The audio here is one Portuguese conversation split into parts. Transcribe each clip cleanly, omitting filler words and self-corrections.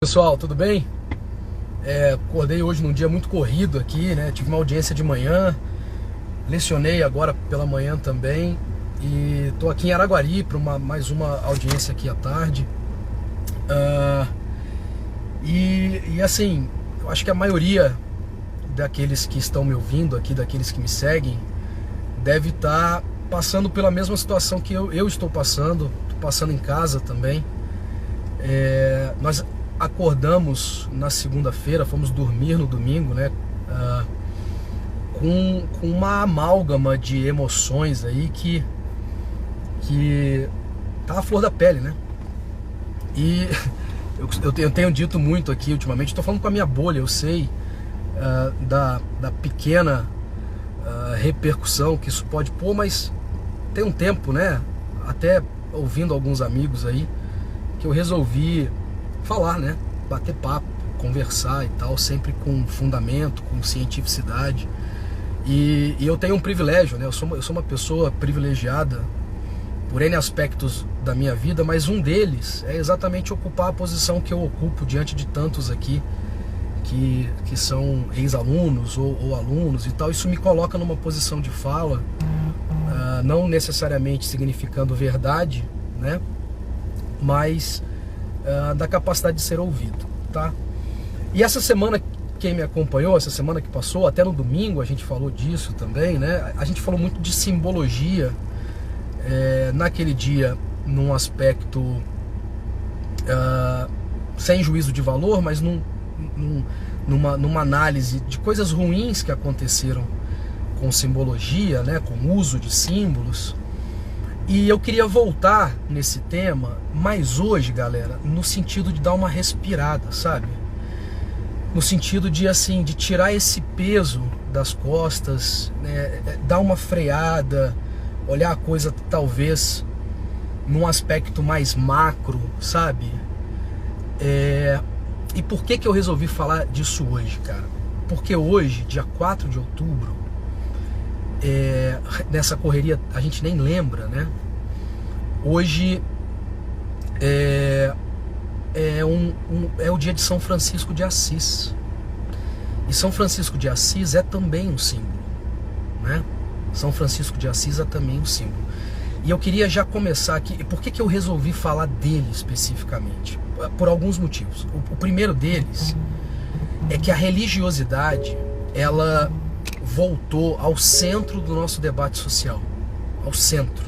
Pessoal, tudo bem? Acordei hoje num dia muito corrido aqui, né? Tive uma audiência de manhã, lecionei agora pela manhã também e tô aqui em Araguari para mais uma audiência aqui à tarde. E assim, eu acho que a maioria daqueles que estão me ouvindo aqui, daqueles que me seguem, deve estar passando pela mesma situação que eu estou passando. Tô passando em casa também. Nós acordamos na segunda-feira, fomos dormir no domingo, né? Com uma amálgama de emoções aí que tá à flor da pele, né? E eu tenho dito muito aqui ultimamente, estou falando com a minha bolha, eu sei da pequena repercussão que isso pode pôr, mas tem um tempo, né? Até ouvindo alguns amigos aí, que eu resolvi falar, né? Bater papo, conversar e tal, sempre com fundamento, com cientificidade. E eu tenho um privilégio, né? Eu sou uma pessoa privilegiada por N aspectos da minha vida, mas um deles é exatamente ocupar a posição que eu ocupo diante de tantos aqui que são ex-alunos ou alunos e tal. Isso me coloca numa posição de fala, não necessariamente significando verdade, né? Mas da capacidade de ser ouvido, tá? E essa semana, quem me acompanhou, essa semana que passou, até no domingo a gente falou disso também, né? A gente falou muito de simbologia naquele dia, num aspecto sem juízo de valor, mas numa análise de coisas ruins que aconteceram com simbologia, né? Com uso de símbolos. E eu queria voltar nesse tema, mas hoje, galera, no sentido de dar uma respirada, sabe? No sentido de, assim, de tirar esse peso das costas, né? Dar uma freada, olhar a coisa talvez num aspecto mais macro, sabe? E por que eu resolvi falar disso hoje, cara? Porque hoje, dia 4 de outubro, nessa correria a gente nem lembra, né? Hoje é o dia de São Francisco de Assis. E São Francisco de Assis é também um símbolo, né? São Francisco de Assis é também um símbolo. E eu queria já começar aqui. Por que eu resolvi falar dele especificamente? Por alguns motivos. O primeiro deles é que a religiosidade, ela voltou ao centro do nosso debate social, ao centro,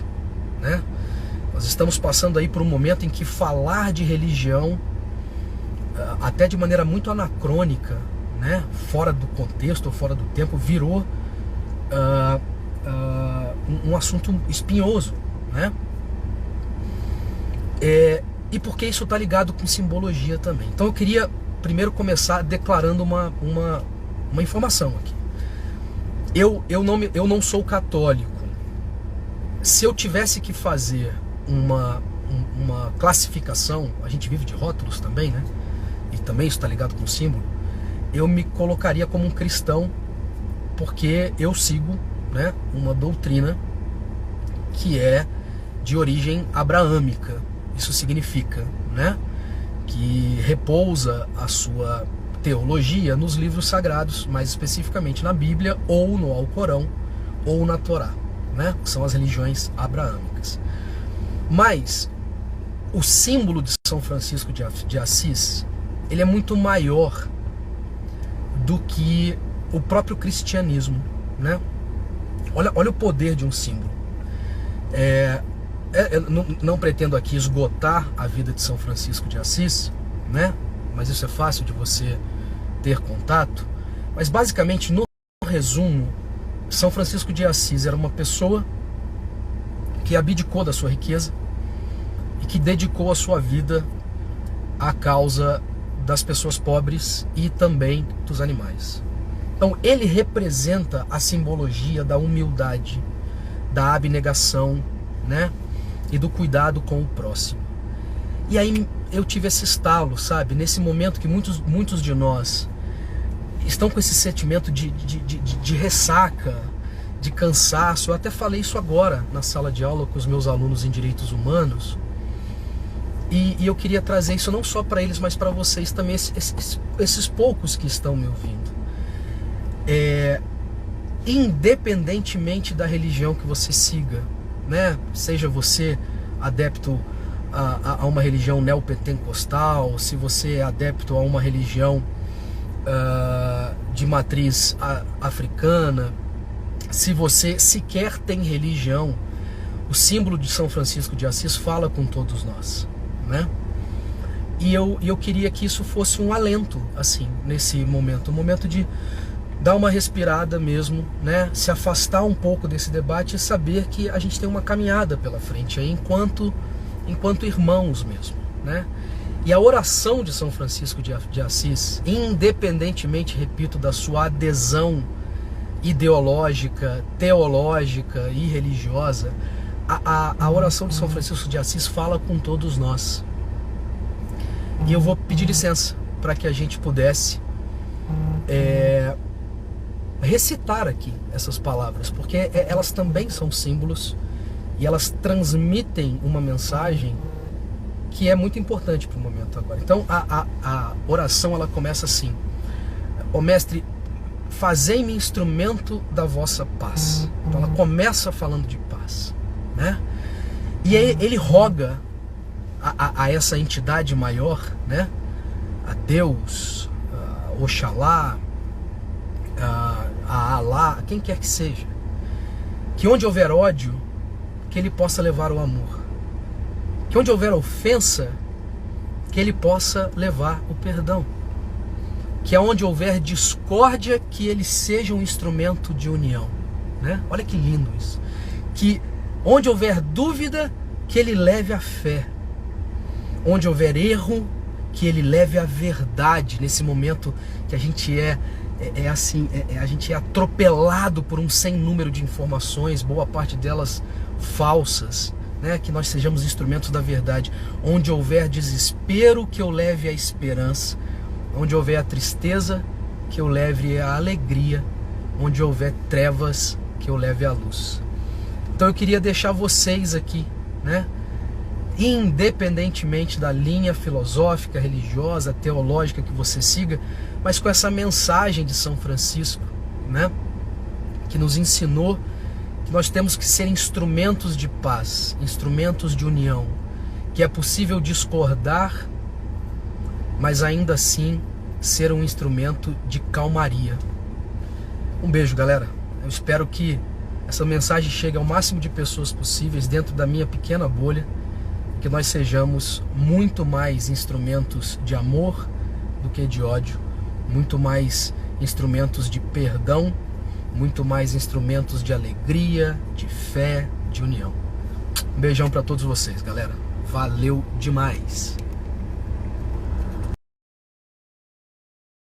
né? Nós estamos passando aí por um momento em que falar de religião, até de maneira muito anacrônica, né? Fora do contexto ou fora do tempo, virou um assunto espinhoso, né? E porque isso está ligado com simbologia também. Então eu queria primeiro começar declarando uma informação aqui. Eu não sou católico. Se eu tivesse que fazer uma classificação, a gente vive de rótulos também, né? E também isso está ligado com símbolo. Eu me colocaria como um cristão, porque eu sigo, né, uma doutrina que é de origem abraâmica. Isso significa, né, que repousa a sua teologia nos livros sagrados, mais especificamente na Bíblia, ou no Alcorão, ou na Torá, né? Que são as religiões abraâmicas. Mas o símbolo de São Francisco de Assis, ele é muito maior do que o próprio cristianismo, né? Olha o poder de um símbolo. Eu não pretendo aqui esgotar a vida de São Francisco de Assis, né? Mas isso é fácil de você ter contato. Mas basicamente, no resumo, São Francisco de Assis era uma pessoa que abdicou da sua riqueza e que dedicou a sua vida à causa das pessoas pobres e também dos animais. Então ele representa a simbologia da humildade, da abnegação, né? E do cuidado com o próximo. E aí eu tive esse estalo, sabe? Nesse momento que muitos de nós estão com esse sentimento de ressaca, de cansaço. Eu até falei isso agora na sala de aula com os meus alunos em Direitos Humanos. E eu queria trazer isso não só para eles, mas para vocês também, esses poucos que estão me ouvindo. Independentemente da religião que você siga, né? Seja você adepto a uma religião neopentecostal, se você é adepto a uma religião de matriz africana, se você sequer tem religião, o símbolo de São Francisco de Assis fala com todos nós, né? E eu queria que isso fosse um alento, assim, nesse momento, um momento de dar uma respirada mesmo, né? Se afastar um pouco desse debate e saber que a gente tem uma caminhada pela frente aí, enquanto irmãos mesmo, né? E a oração de São Francisco de Assis, independentemente, repito, da sua adesão ideológica, teológica e religiosa, a oração de São Francisco de Assis fala com todos nós. E eu vou pedir licença para que a gente pudesse recitar aqui essas palavras, porque elas também são símbolos e elas transmitem uma mensagem que é muito importante para o momento agora. Então a oração, ela começa assim: ó Mestre, fazei-me instrumento da vossa paz. Então ela começa falando de paz, né? E aí ele roga a essa entidade maior, né? A Deus, a Oxalá, a Alá, quem quer que seja, que onde houver ódio, que ele possa levar o amor, que onde houver ofensa, que ele possa levar o perdão, que aonde houver discórdia, que ele seja um instrumento de união, né? Olha que lindo isso. Que onde houver dúvida, que ele leve a fé, onde houver erro, que ele leve a verdade, nesse momento que a gente a gente é atropelado por um sem número de informações, boa parte delas falsas, né? Que nós sejamos instrumentos da verdade. Onde houver desespero, que eu leve a esperança, onde houver a tristeza, que eu leve a alegria, onde houver trevas, que eu leve a luz. Então eu queria deixar vocês aqui, né? Independentemente da linha filosófica, religiosa, teológica que você siga, mas com essa mensagem de São Francisco, né? Que nos ensinou que nós temos que ser instrumentos de paz, instrumentos de união, que é possível discordar, mas ainda assim ser um instrumento de calmaria. Um beijo, galera. Eu espero que essa mensagem chegue ao máximo de pessoas possíveis dentro da minha pequena bolha, que nós sejamos muito mais instrumentos de amor do que de ódio, muito mais instrumentos de perdão, muito mais instrumentos de alegria, de fé, de união. Um beijão para todos vocês, galera. Valeu demais!